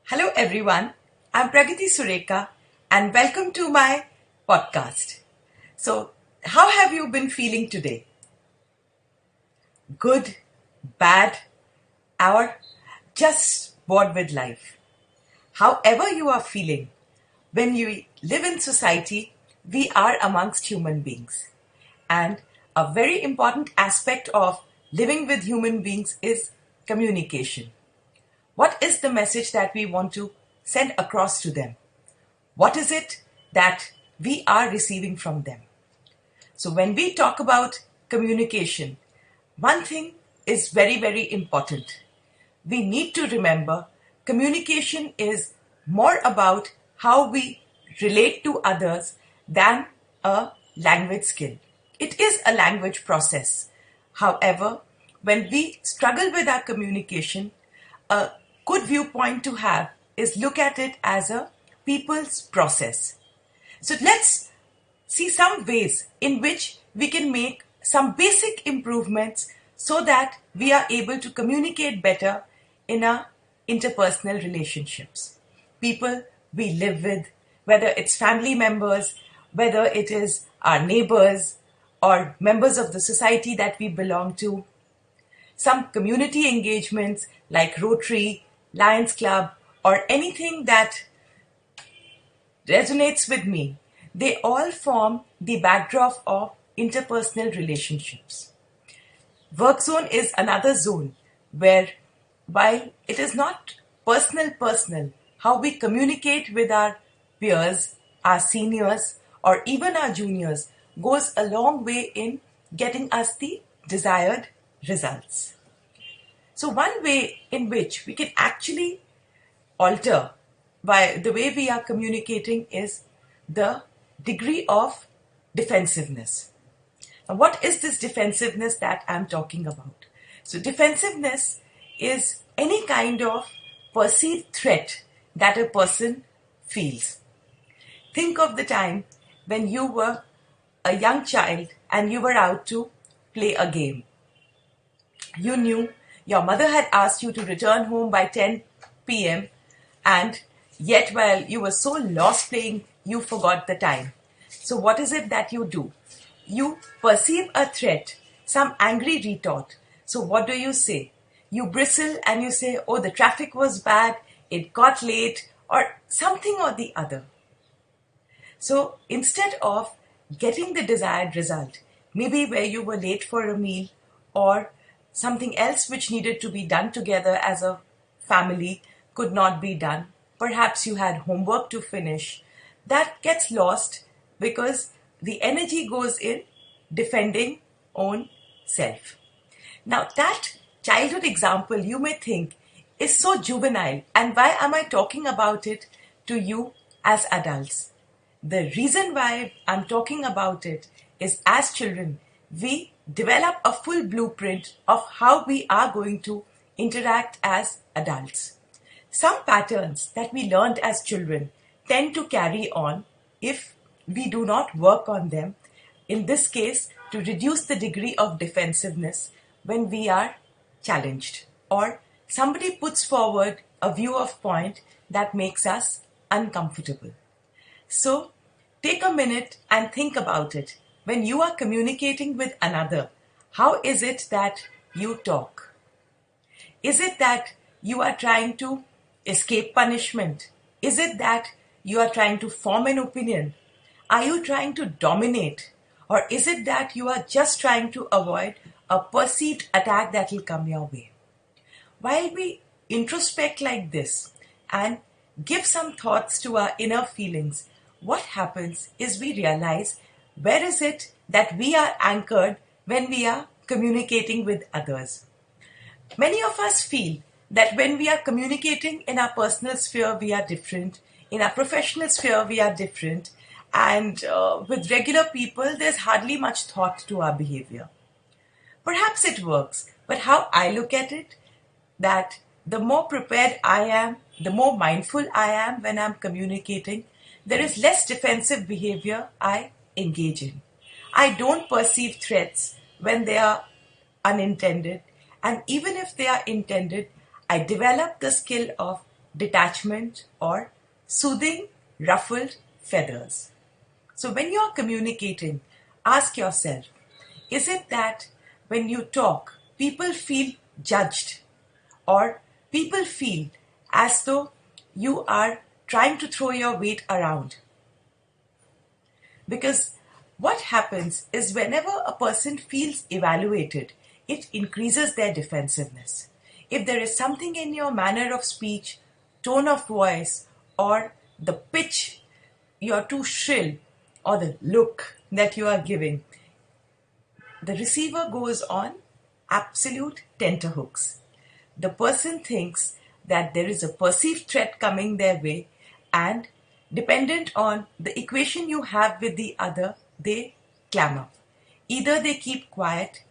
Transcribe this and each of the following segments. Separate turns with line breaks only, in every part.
Hello everyone, I'm Pragati Sureka and welcome to my podcast. So, how have you been feeling today? Good, bad, or just bored with life? However you are feeling, when you live in society, we are amongst human beings. And a very important aspect of living with human beings is communication. What is the message that we want to send across to them? What is it that we are receiving from them? So when we talk about communication, one thing is very, very important. We need to remember communication is more about how we relate to others than a language skill. It is a language process. However, when we struggle with our communication, a good viewpoint to have is look at it as a people's process. So let's see some ways in which we can make some basic improvements so that we are able to communicate better in our interpersonal relationships. People we live with, whether it's family members, whether it is our neighbors or members of the society that we belong to, some community engagements like Rotary, Lions Club, or anything that resonates with me, they all form the backdrop of interpersonal relationships. Work zone is another zone where, while it is not personal, how we communicate with our peers, our seniors, or even our juniors goes a long way in getting us the desired results. So one way in which we can actually alter by the way we are communicating is the degree of defensiveness. Now, what is this defensiveness that I'm talking about? So defensiveness is any kind of perceived threat that a person feels. Think of the time when you were a young child and you were out to play a game. You knew your mother had asked you to return home by 10 p.m. and yet while you were so lost playing, you forgot the time. So what is it that you do? You perceive a threat, some angry retort. So what do you say? You bristle and you say, oh, the traffic was bad, it got late, or something or the other. So instead of getting the desired result, maybe where you were late for a meal or something else which needed to be done together as a family could not be done. Perhaps you had homework to finish. That gets lost because the energy goes in defending own self. Now that childhood example you may think is so juvenile, and why am I talking about it to you as adults? The reason why I'm talking about it is as children, we develop a full blueprint of how we are going to interact as adults. Some patterns that we learned as children tend to carry on if we do not work on them, in this case, to reduce the degree of defensiveness when we are challenged or somebody puts forward a view of point that makes us uncomfortable. So, take a minute and think about it. When you are communicating with another, how is it that you talk? Is it that you are trying to escape punishment? Is it that you are trying to form an opinion? Are you trying to dominate? Or is it that you are just trying to avoid a perceived attack that will come your way? While we introspect like this and give some thoughts to our inner feelings, what happens is we realize where is it that we are anchored when we are communicating with others. Many of us feel that when we are communicating in our personal sphere, we are different. In our professional sphere, we are different. And with regular people, there's hardly much thought to our behavior. Perhaps it works, but how I look at it, that the more prepared I am, the more mindful I am when I'm communicating, there is less defensive behavior I engage in. I don't perceive threats when they are unintended, and even if they are intended, I develop the skill of detachment, or soothing ruffled feathers. So when you're communicating, ask yourself, is it that when you talk, people feel judged, or people feel as though you are trying to throw your weight around? Because what happens is whenever a person feels evaluated, it increases their defensiveness. If there is something in your manner of speech, tone of voice, or the pitch, you're too shrill, or the look that you are giving, the receiver goes on absolute tenterhooks. The person thinks that there is a perceived threat coming their way, and dependent on the equation you have with the other, they clamor. Either they keep quiet,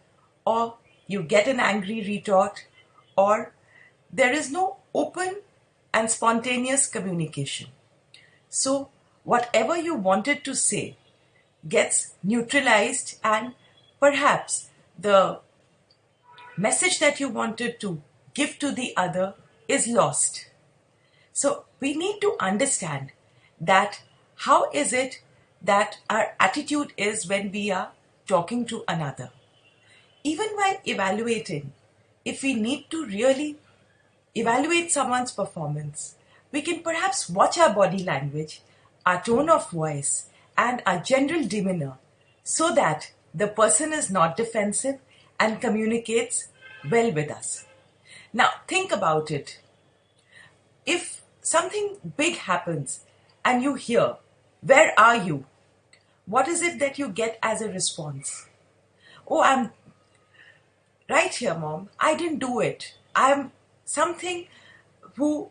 or you get an angry retort, or there is no open and spontaneous communication. So whatever you wanted to say gets neutralized, and perhaps the message that you wanted to give to the other is lost. So we need to understand that how is it that our attitude is when we are talking to another. Even while evaluating, if we need to really evaluate someone's performance, we can perhaps watch our body language, our tone of voice, and our general demeanor so that the person is not defensive and communicates well with us. Now, think about it. If something big happens and you hear, "Where are you?" what is it that you get as a response? "Oh, I'm right here, Mom. I didn't do it. I'm something who